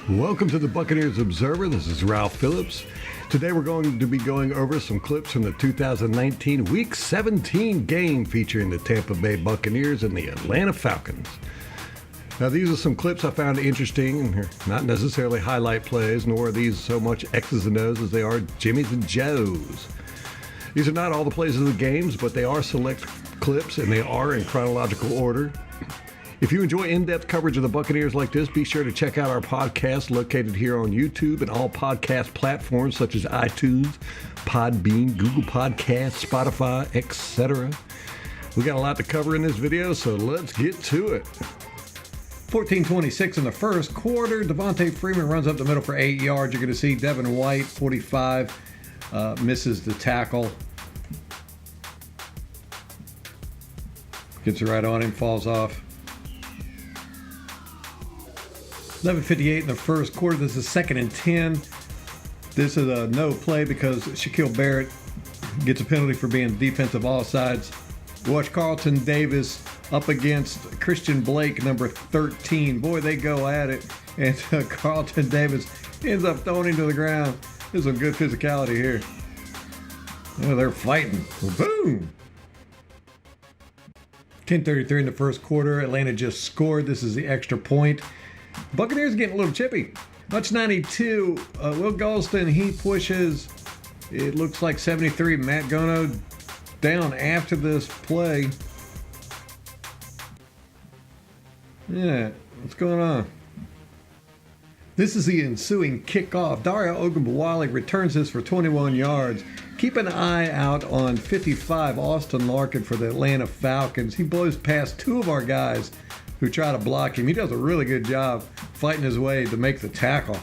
Welcome to the Buccaneers Observer. This is Ralph Phillips. Today we're going to be going over some clips from the 2019 Week 17 game featuring the Tampa Bay Buccaneers and the Atlanta Falcons. Now these are some clips I found interesting, and they're not necessarily highlight plays, nor are these so much X's and O's as they are Jimmys and Joes. These are not all the plays of the games, but they are select clips and they are in chronological order. If you enjoy in-depth coverage of the Buccaneers like this, be sure to check out our podcast located here on YouTube and all podcast platforms such as iTunes, Podbean, Google Podcasts, Spotify, etc. We got a lot to cover in this video, so let's get to it. 14-26 in the first quarter. Devontae Freeman runs up the middle for 8 yards. You're going to see Devin White, 45, misses the tackle. Gets it right on him, falls off. 11:58 in the first quarter. This is 2nd and 10. This is a no play because Shaquille Barrett gets a penalty for being defensive offsides. Watch Carlton Davis up against Christian Blake, number 13. Boy, they go at it. And Carlton Davis ends up throwing him to the ground. There's some good physicality here. Oh, they're fighting. Boom! 10:33 in the first quarter. Atlanta just scored. This is the extra point. Buccaneers are getting a little chippy. Much 92. Will Golston, he pushes. It looks like 73. Matt Gono down after this play. Yeah, what's going on? This is the ensuing kickoff. Dario Ogunbowale returns this for 21 yards. Keep an eye out on 55, Austin Larkin for the Atlanta Falcons. He blows past two of our guys who try to block him. He does a really good job fighting his way to make the tackle.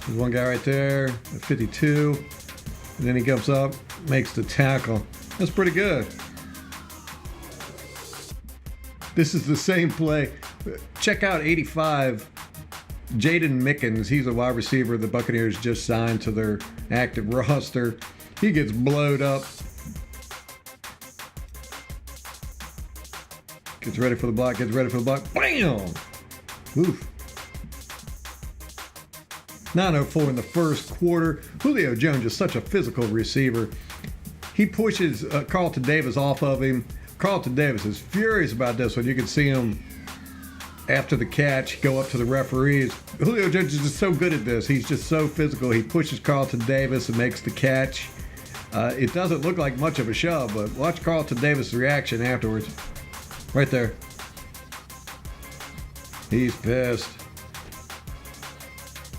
There's one guy right there at 52. And then he comes up, makes the tackle. That's pretty good. This is the same play. Check out 85. Jaden Mickens. He's a wide receiver the Buccaneers just signed to their active roster. He gets blowed up. Gets ready for the block, Bam! Oof. 9:04 in the first quarter. Julio Jones is such a physical receiver. He pushes Carlton Davis off of him. Carlton Davis is furious about this one. You can see him after the catch go up to the referees. Julio Jones is just so good at this. He's just so physical. He pushes Carlton Davis and makes the catch. It doesn't look like much of a shove, but watch Carlton Davis' reaction afterwards. Right there. He's pissed.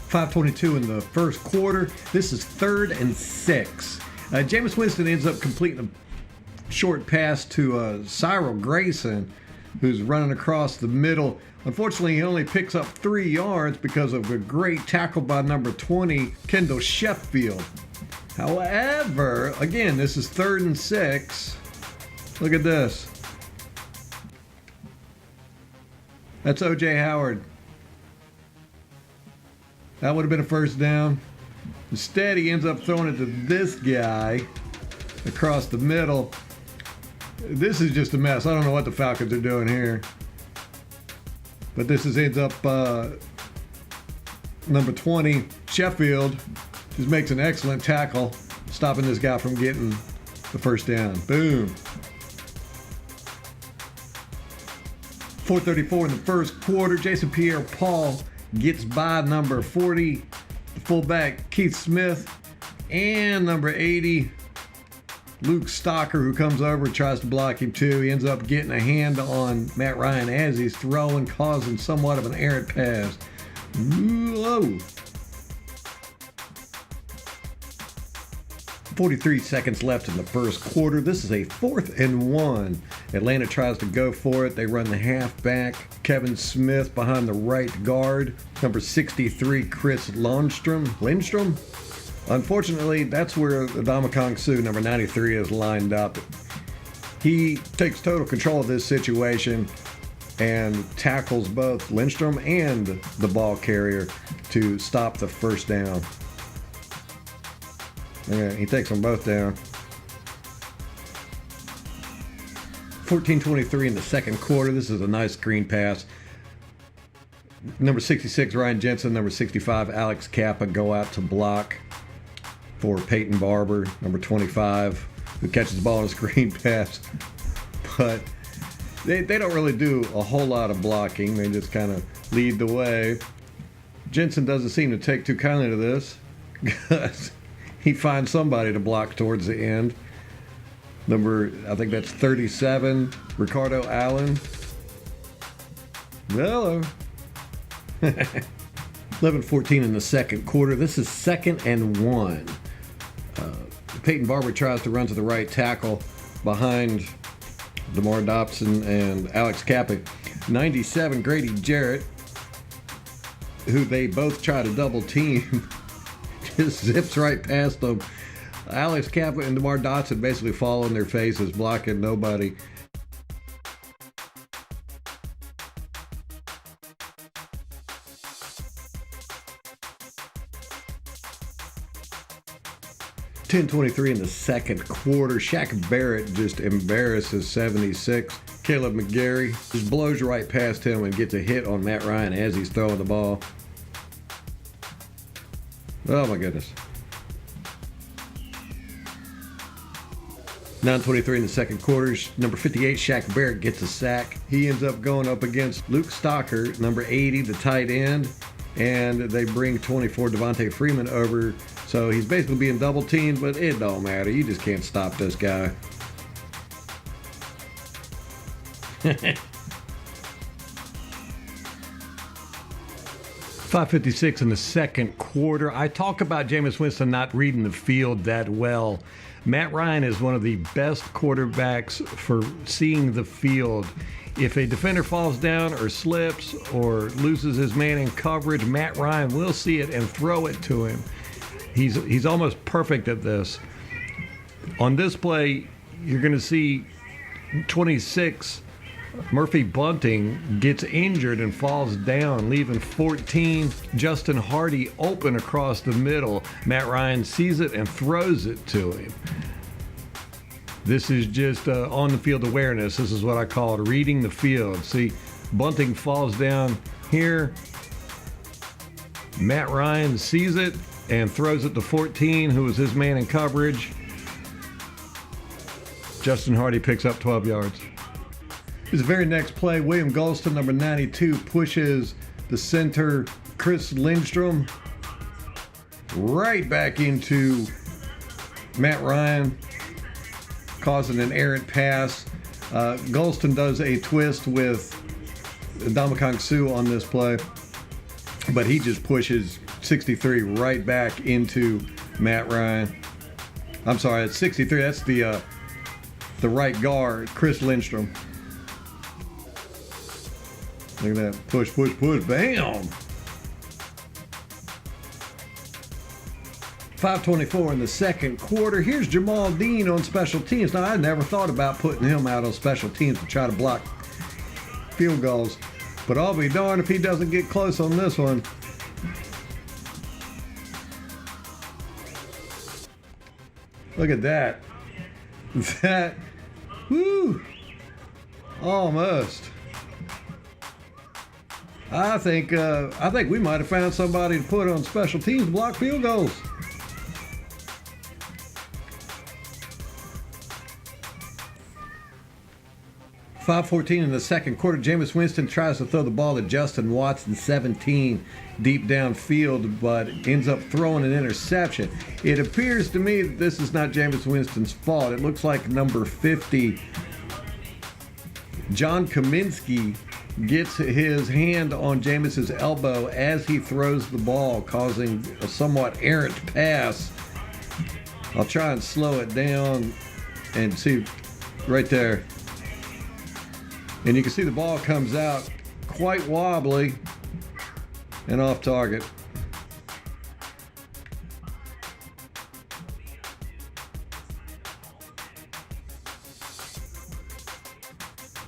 5:22 in the first quarter. This is 3rd and 6. Jameis Winston ends up completing a short pass to Cyril Grayson, who's running across the middle. Unfortunately, he only picks up 3 yards because of a great tackle by number 20, Kendall Sheffield. However, again, this is 3rd and 6. Look at this. That's O.J. Howard. That would have been a first down. Instead, he ends up throwing it to this guy across the middle. This is just a mess. I don't know what the Falcons are doing here. But this ends up number 20, Sheffield, just makes an excellent tackle, stopping this guy from getting the first down. Boom. 4:34 in the first quarter. Jason Pierre-Paul gets by number 40, the fullback Keith Smith, and number 80, Luke Stocker, who comes over and tries to block him too. He ends up getting a hand on Matt Ryan as he's throwing, causing somewhat of an errant pass. Whoa. 43 seconds left in the first quarter. This is a 4th and 1. Atlanta tries to go for it. They run the halfback, Kevin Smith, behind the right guard. Number 63, Chris Lindstrom. Unfortunately, that's where Adama Suh, number 93, is lined up. He takes total control of this situation and tackles both Lindstrom and the ball carrier to stop the first down. Yeah, he takes them both down. 14:23 in the second quarter. This is a nice screen pass. Number 66, Ryan Jensen. Number 65, Alex Kappa go out to block for Peyton Barber. Number 25, who catches the ball on a screen pass. But they don't really do a whole lot of blocking. They just kind of lead the way. Jensen doesn't seem to take too kindly to this because he finds somebody to block towards the end. I think that's 37, Ricardo Allen. Hello. 11:14 in the second quarter. This is 2nd and 1. Peyton Barber tries to run to the right tackle behind DeMar Dobson and Alex Kappa. 97, Grady Jarrett, who they both try to double team, just zips right past them. Alex Kappa and DeMar Dobson basically fall on their faces, blocking nobody. .23 in the second quarter. Shaq Barrett just embarrasses 76. Caleb McGarry just blows right past him and gets a hit on Matt Ryan as he's throwing the ball. Oh my goodness. 9:23 in the second quarter. Number 58, Shaq Barrett gets a sack. He ends up going up against Luke Stocker, number 80, the tight end. And they bring 24, Devontae Freeman, over. So he's basically being double teamed, but it don't matter. You just can't stop this guy. 5:56 in the second quarter. I talk about Jameis Winston not reading the field that well. Matt Ryan is one of the best quarterbacks for seeing the field. If a defender falls down or slips or loses his man in coverage, Matt Ryan will see it and throw it to him. He's almost perfect at this. On this play, you're going to see 26, Murphy Bunting, gets injured and falls down, leaving 14, Justin Hardy, open across the middle. Matt Ryan sees it and throws it to him. This is just on-the-field awareness. This is what I call it, reading the field. See, Bunting falls down here. Matt Ryan sees it and throws it to 14, who was his man in coverage. Justin Hardy picks up 12 yards. His very next play, William Golston, number 92, pushes the center, Chris Lindstrom, right back into Matt Ryan, causing an errant pass. Golston does a twist with Ndamukong Suh on this play, but he just pushes 63 right back into Matt Ryan. I'm sorry, it's 63. That's the right guard, Chris Lindstrom. Look at that. Push, push, push. Bam! 5:24 in the second quarter. Here's Jamal Dean on special teams. Now, I never thought about putting him out on special teams to try to block field goals, but I'll be darned if he doesn't get close on this one. Look at that. That, whoo, almost. I think we might have found somebody to put on special teams to block field goals. .5:14 in the second quarter. Jameis Winston tries to throw the ball to Justin Watson, 17, deep downfield, but ends up throwing an interception. It appears to me that this is not Jameis Winston's fault. It looks like number 50, John Kaminsky, gets his hand on Jameis's elbow as he throws the ball, causing a somewhat errant pass. I'll try and slow it down and see right there. And you can see the ball comes out quite wobbly and off target.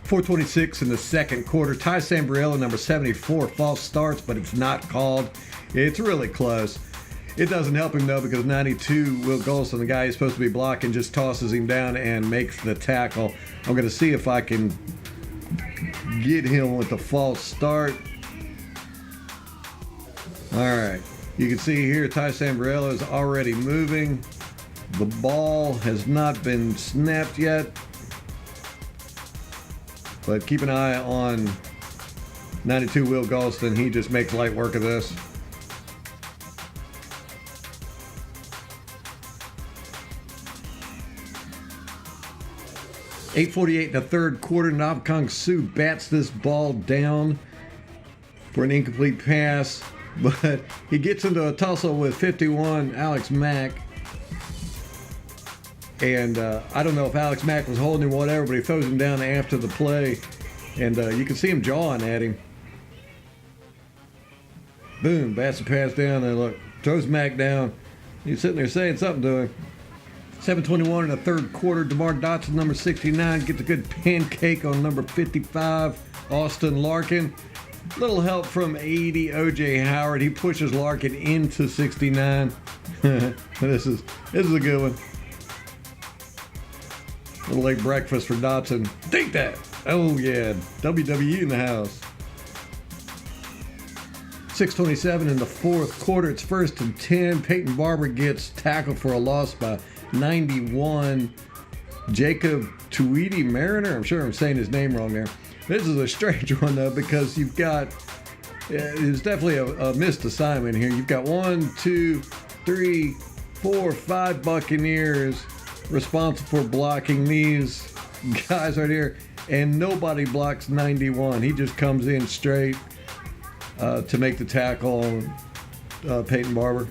.426 in the second quarter. Ty Sambriella, number 74, false starts, but it's not called. It's really close. It doesn't help him, though, because 92, Will Golson, the guy he's supposed to be blocking, just tosses him down and makes the tackle. I'm going to see if I can get him with the false start. All right. You can see here Ty Sambrailo is already moving. The ball has not been snapped yet. But keep an eye on 92 Will Golston. He just makes light work of this. .848 in the third quarter. Ndamukong Suh bats this ball down for an incomplete pass, but he gets into a tussle with 51 Alex Mack. And I don't know if Alex Mack was holding him or whatever, but he throws him down after the play. And you can see him jawing at him. Boom, bats the pass down and look, throws Mack down. He's sitting there saying something to him. 7:21 in the third quarter. DeMar Dotson, number 69, gets a good pancake on number 55, Austin Larkin. Little help from 80, O.J. Howard. He pushes Larkin into 69. This is a good one. Little late breakfast for Dotson. Take that. Oh, yeah. WWE in the house. 6:27 in the fourth quarter. It's 1st and 10. Peyton Barber gets tackled for a loss by 91. Jacob Tweedy Mariner. I'm sure I'm saying his name wrong there. This is a strange one, though, because you've got, it's definitely a missed assignment here. You've got 1, 2, 3, 4, 5 Buccaneers responsible for blocking these guys right here, and nobody blocks 91. He just comes in straight to make the tackle on Peyton Barber.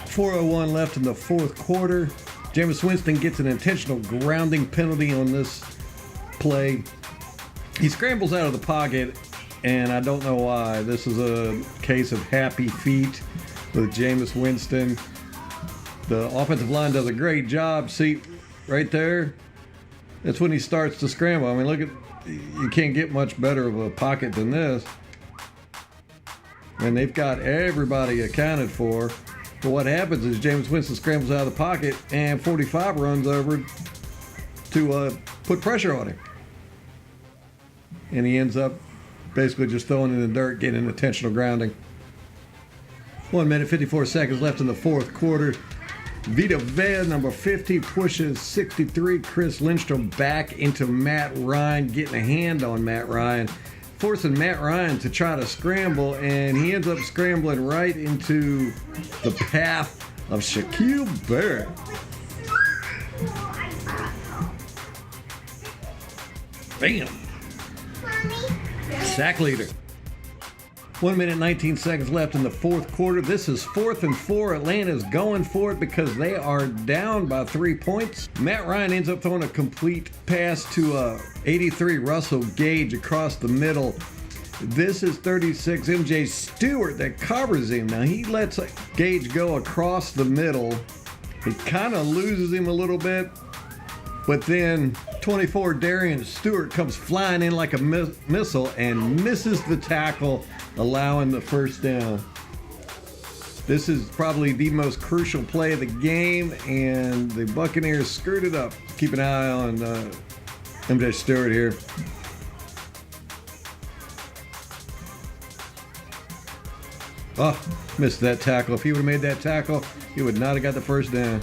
.401 left in the fourth quarter. Jameis Winston gets an intentional grounding penalty on this play. He scrambles out of the pocket, and I don't know why. This is a case of happy feet with Jameis Winston. The offensive line does a great job. See, right there, that's when he starts to scramble. I mean, look at, you can't get much better of a pocket than this. And they've got everybody accounted for. But what happens is Jameis Winston scrambles out of the pocket, and 45 runs over to put pressure on him. And he ends up basically just throwing in the dirt, getting an intentional grounding. 1 minute, 54 seconds left in the fourth quarter. Vita Vea, number 50, pushes 63 Chris Lindstrom back into Matt Ryan, getting a hand on Matt Ryan, forcing Matt Ryan to try to scramble, and he ends up scrambling right into the path of Shaquille Barrett. Bam! Sack leader. 1 minute, 19 seconds left in the fourth quarter. This is 4th and 4. Atlanta's going for it because they are down by 3 points. Matt Ryan ends up throwing a complete pass to 83 Russell Gage across the middle. This is 36 MJ Stewart that covers him. Now he lets Gage go across the middle. He kind of loses him a little bit. But then 24 Darian Stewart comes flying in like a missile and misses the tackle, allowing the first down. This is probably the most crucial play of the game, and the Buccaneers screwed it up. Keep an eye on MJ Stewart here. Oh, missed that tackle. If he would have made that tackle, he would not have got the first down.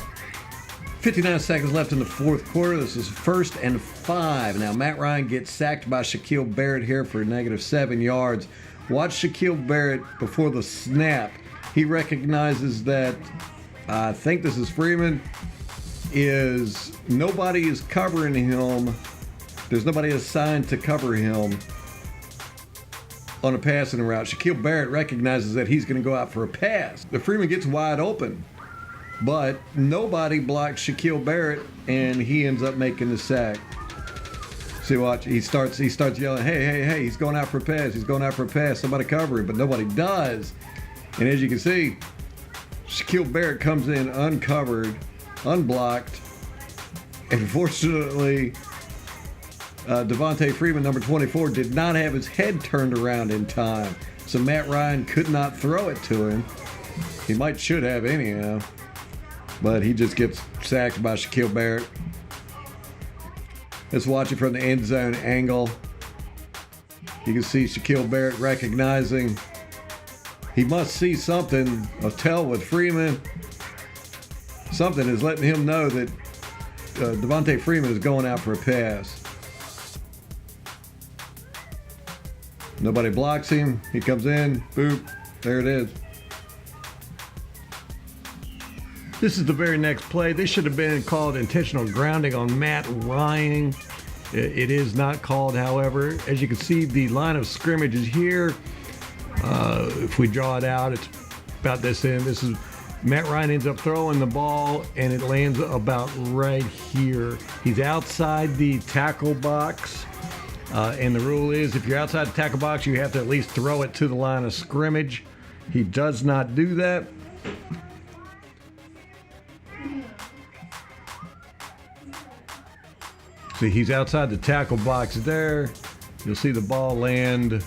59 seconds left in the fourth quarter. This is 1st and 5. Now, Matt Ryan gets sacked by Shaquille Barrett here for -7 yards. Watch Shaquille Barrett before the snap. He recognizes that, I think this is Freeman, is nobody is covering him. There's nobody assigned to cover him on a passing route. Shaquille Barrett recognizes that he's going to go out for a pass. The Freeman gets wide open, but nobody blocks Shaquille Barrett, and he ends up making the sack. See, watch. He starts yelling, hey, he's going out for a pass. He's going out for a pass. Somebody cover him, but nobody does. And as you can see, Shaquille Barrett comes in uncovered, unblocked, and fortunately, Devontae Freeman, number 24, did not have his head turned around in time. So Matt Ryan could not throw it to him. He should have anyhow. But he just gets sacked by Shaquille Barrett. Let's watch it from the end zone angle. You can see Shaquille Barrett recognizing he must see something, a tell with Freeman. Something is letting him know that Devontae Freeman is going out for a pass. Nobody blocks him. He comes in. Boop. There it is. This is the very next play. This should have been called intentional grounding on Matt Ryan. It is not called, however. As you can see, the line of scrimmage is here. If we draw it out, it's about this end. This is Matt Ryan ends up throwing the ball, and it lands about right here. He's outside the tackle box. And the rule is if you're outside the tackle box, you have to at least throw it to the line of scrimmage. He does not do that. See, he's outside the tackle box there. You'll see the ball land.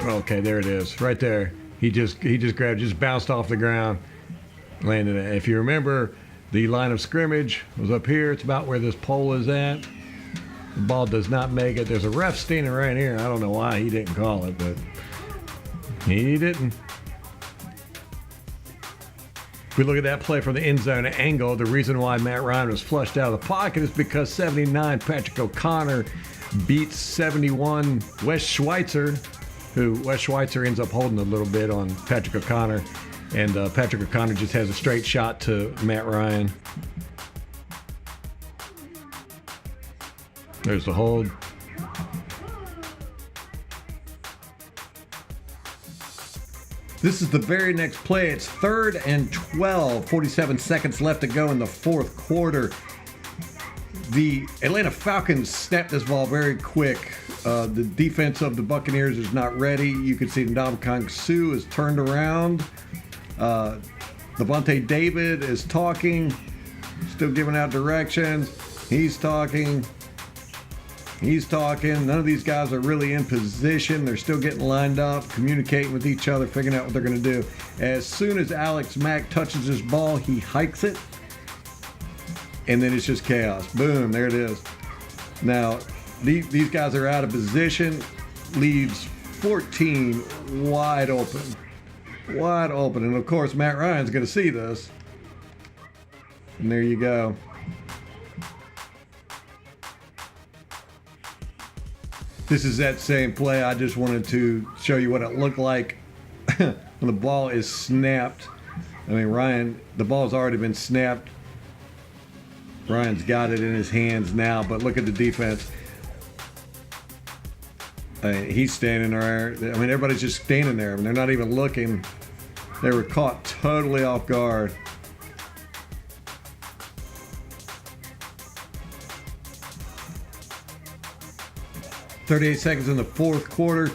Okay, there it is, right there. He just grabbed, just bounced off the ground, landed it. If you remember, the line of scrimmage was up here. It's about where this pole is at. The ball does not make it. There's a ref standing right here. I don't know why he didn't call it, but he didn't. If we look at that play from the end zone angle, the reason why Matt Ryan was flushed out of the pocket is because 79 Patrick O'Connor beats 71 Wes Schweitzer, who Wes Schweitzer ends up holding a little bit on Patrick O'Connor. And Patrick O'Connor just has a straight shot to Matt Ryan. There's the hold. This is the very next play. It's 3rd and 12. 47 seconds left to go in the fourth quarter. The Atlanta Falcons snapped this ball very quick. The defense of the Buccaneers is not ready. You can see Ndamukong Suh is turned around. Levante David is talking, still giving out directions. He's talking. None of these guys are really in position. They're still getting lined up, communicating with each other, figuring out what they're going to do. As soon as Alex Mack touches his ball, he hikes it, and then it's just chaos. Boom, there it is. Now, these guys are out of position. Leaves 14 wide open. Wide open. And, of course, Matt Ryan's going to see this. And there you go. This is that same play. I just wanted to show you what it looked like when the ball is snapped. I mean, Ryan, the ball's already been snapped. Ryan's got it in his hands now, but look at the defense. He's standing there. I mean, everybody's just standing there. I mean, they're not even looking. They were caught totally off guard. .38 seconds in the fourth quarter.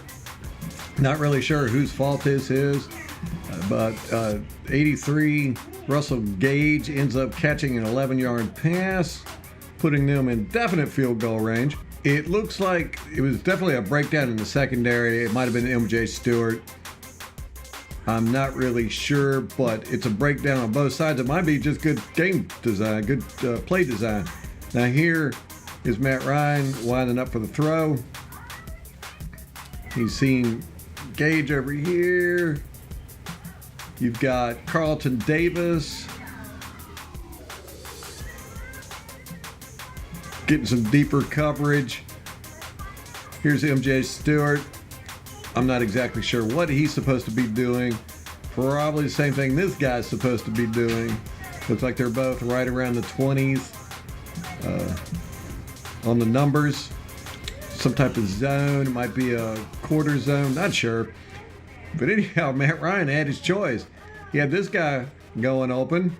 Not really sure whose fault this is, but 83 Russell Gage ends up catching an 11-yard pass, putting them in definite field goal range. It looks like it was definitely a breakdown in the secondary. It might have been MJ Stewart. I'm not really sure, but it's a breakdown on both sides. It might be just good game design, good play design. Now here is Matt Ryan winding up for the throw. He's seen Gage over here. You've got Carlton Davis getting some deeper coverage. Here's MJ Stewart. I'm not exactly sure what he's supposed to be doing. Probably the same thing this guy's supposed to be doing. Looks like they're both right around the 20s on the numbers. Some type of zone. It might be a quarter zone. Not sure. But anyhow, Matt Ryan had his choice. He had this guy going open.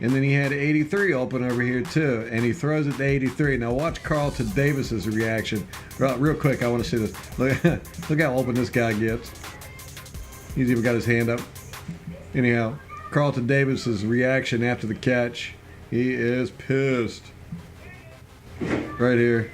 And then he had 83 open over here too. And he throws it to 83. Now watch Carlton Davis's reaction. Real quick, I want to see this. Look how open this guy gets. He's even got his hand up. Anyhow, Carlton Davis's reaction after the catch. He is pissed. Right here.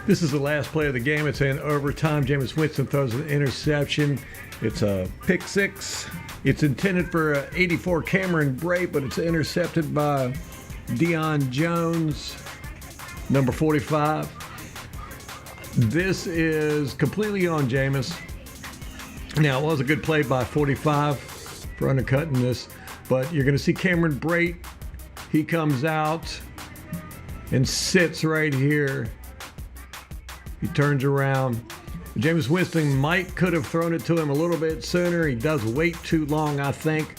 This is the last play of the game. It's in overtime. Jameis Winston throws an interception. It's a pick six. It's intended for 84 Cameron Brate, but it's intercepted by Deion Jones, number 45. This is completely on Jameis. Now, it was a good play by 45 for undercutting this, but you're going to see Cameron Brate. He comes out and sits right here. He turns around. Jameis Winston could have thrown it to him a little bit sooner. He does wait too long, I think.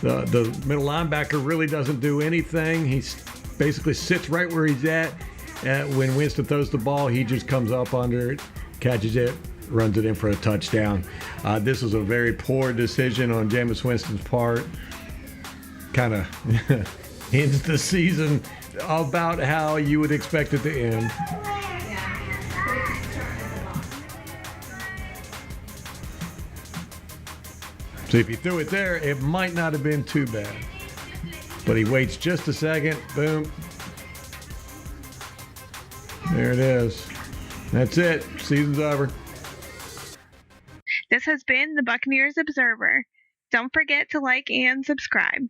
The middle linebacker really doesn't do anything. He basically sits right where he's at. When Winston throws the ball, he just comes up under it, catches it, runs it in for a touchdown. This was a very poor decision on Jameis Winston's part. Kind of ends the season about how you would expect it to end. So if he threw it there, it might not have been too bad. But he waits just a second. Boom. There it is. That's it. Season's over. This has been the Buccaneers Observer. Don't forget to like and subscribe.